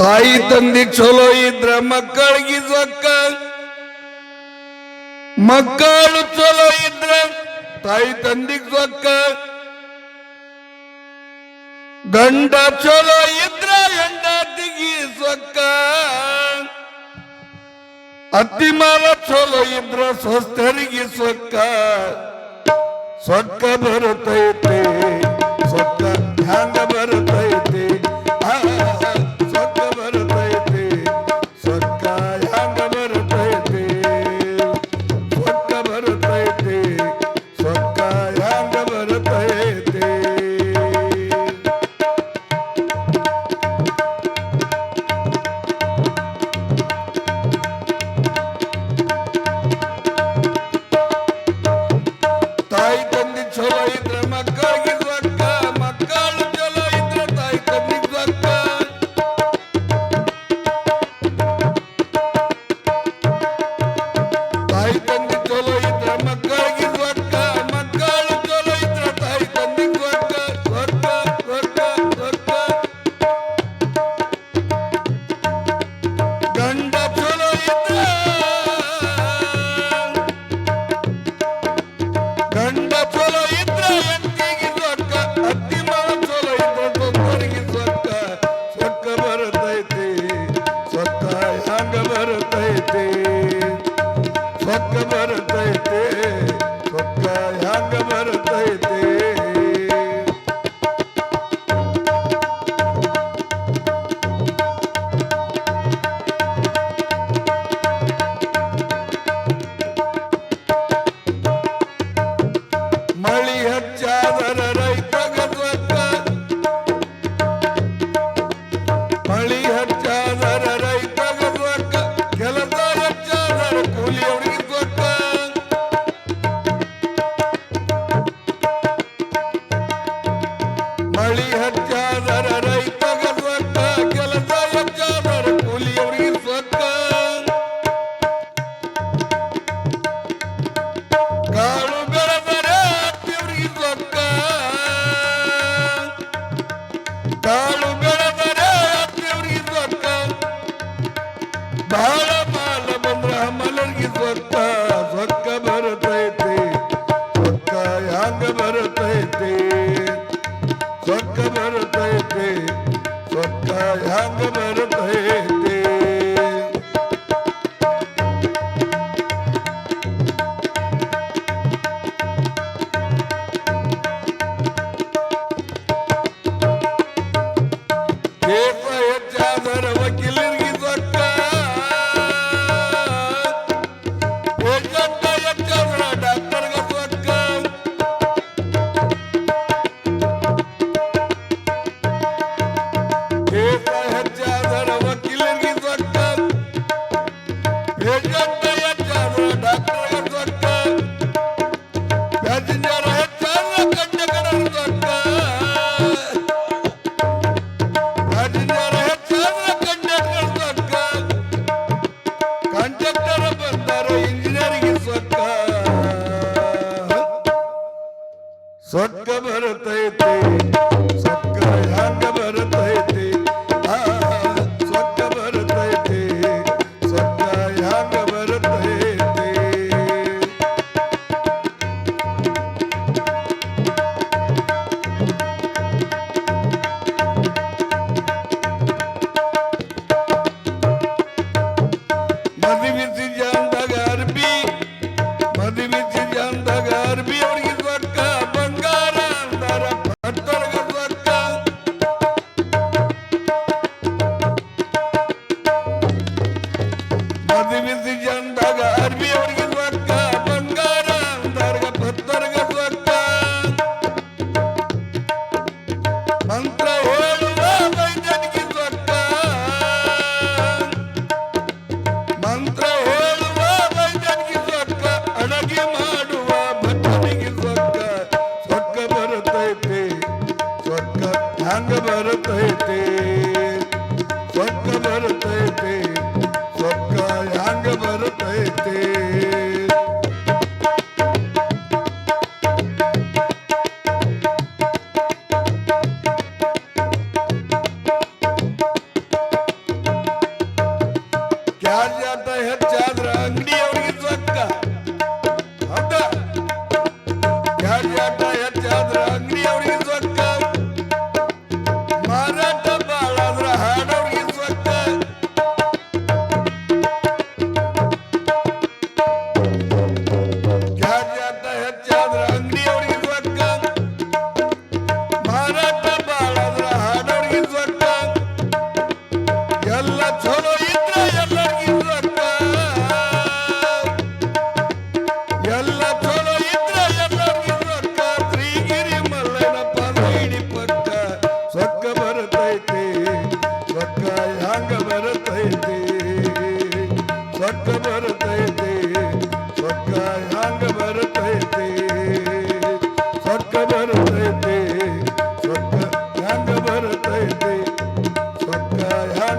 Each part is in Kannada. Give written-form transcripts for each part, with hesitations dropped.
ತಾಯಿ ತಂದಿ ಚಲೋ ಇದ್ರ ಮಕ್ಕಳಿಗೆ ಸೊಕ್ಕ, ಮಕ್ಕಳು ಚಲೋ ಇದ್ರ ತಾಯಿ ತಂದಿಗ್ ಸೊಕ್ಕ, ಗಂಡ ಚಲೋ ಇದ್ರ ಹೆಂಡತಿಗೆ ಸೊಕ್ಕ, ಅತ್ತಿ ಮಾವ ಚಲೋ ಇದ್ರ ಸ್ವಸ್ಥರಿಗೆ ಸೊಕ್ಕ. ಸೊಕ್ಕ ಬರುತ್ತೈತೆ ಸೊಕ್ಕ ಹ್ಯಾಂಗ ಬರುತ್ತೈತೆ, ಸೊಕ್ಕ ಬರುತ್ತೈತೆ ಸೊಕ್ಕ ಹ್ಯಾಂಗ ಬರುತ್ತೈತೆ, ಸೊಕ್ಕ ಬರುತ್ತೈತೆ ಸೊಕ್ಕ ಹ್ಯಾಂಗ ಬರುತ್ತೈತೆ. ತಾಯಿ ತಂದೆ ಚಲೋ ಇದ್ರ ಮಕ್ಕಳಿಗೆ ಸೊಕ್ಕ, ಮಕ್ಕಳು ಚಲೋ ಇದ್ರ ತಾಯಿ ತಂದಿಗೆ ಸೊಕ್ಕ. ತಾಯಿ ತಂದೆ ಚಲೋ ಇದ್ರ ಮಕ್ಕಳಿಗೆ ಸೊಕ್ಕ, ಮಕ್ಕಳು ಚಲೋ ಇದ್ರ ತಾಯಿ ತಂದಿಗೆ ಸೊಕ್ಕ. ಸೊಕ್ಕ ಸೊಕ್ಕ ಸೊಕ್ಕ. ಗಂಡ ಚಲೋ ಇದ್ರ ಗಂಡ ಚಲೋ ಇದ್ರ ಹೆಂಡತಿಗೆ ಸೊಕ್ಕ, ಅತ್ತಿ ಮಾವ ಚಲೋ ಇದ್ರ ಸೊಕ್ಕರಿಗೆ ಸೊಕ್ಕ. ಸೊಕ್ಕ ಬರುತ್ತೈತೆ ಸೊಕ್ಕ ಹ್ಯಾಂಗ ಬರುತ್ತೈತೆ, ಸೊಕ್ಕ ಬರುತ್ತೈತೆ ಸೊಕ್ಕ ಹ್ಯಾಂಗ ಬರುತ್ತೈತೆ. ಮಳಿ ಹೆಚ್ಚಾದರ ರೈತಗ ಸೊಕ್ಕ, ಮಳಿ ಹೆಚ್ಚಾದರ ರೈತಗ ಸೊಕ್ಕ, ಕೆಲಸ ಹೆಚ್ಚಾದರ ಕೂಲಿಯವರಿಗೆ ಸೊಕ್ಕ. ಮಳಿ ಹೆಚ್ಚಾದರ ರೈತಗ ಸೊಕ್ಕ, ಕೆಲಸ ಹೆಚ್ಚಾದರ ಕೂಲಿಯವರಿಗೆ ಸೊಕ್ಕ. ಕಾಳು ಬೆಳೆದರೆ ಹತ್ತಿಯವರಿಗೆ ಸೊಕ್ಕ, ಕಾಳು ಬೆಳೆದರೆ ಹತ್ತಿಯವರಿಗೆ ಸೊಕ್ಕ. ಬಾಳ ಮಾಲ ಬಂದ್ರ ಹಮಲರಿಗೆ ಸೊಕ್ಕ. ಸೊಕ್ಕ ಬರುತ್ತೈತೆ ಸೊಕ್ಕ ಹ್ಯಾಂಗ ಬರುತ್ತೈತೆ, ಸೊಕ್ಕ ಬರುತ್ತೈತೆ ಸೊಕ್ಕ ಹ್ಯಾಂಗ ಬರುತ್ತೈತೆ. ಕೇಸ ಹೆಚ್ಚಾದರ ವಕೀಲರಿಗೆ ಸೊಕ್ಕ, ಪೇಷಂಟ್ ಹೆಚ್ಚಾದರ ಡಾಕ್ಟರ್ಗೆ ಸೊಕ್ಕ. ಕೇಸ ಹೆಚ್ಚಾದರ ವಕೀಲರಿಗೆ ಸೊಕ್ಕ, ಪೇಷಂಟ್ ಹೆಚ್ಚಾದರ ಡಾಕ್ಟರ್ಗೆ ಸೊಕ್ಕ. ಪ್ಯಾಸೆಂಜರ್ ಹೆಚ್ಚಾದರ ಕಂಡಕ್ಟರ್ ಸೊಕ್ಕ, ಪ್ಯಾಸೆಂಜರ್ ಹೆಚ್ಚಾದರ ಕಂಡಕ್ಟರ್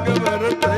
ಭಾಗ್ಯ ಬರುತ್ತ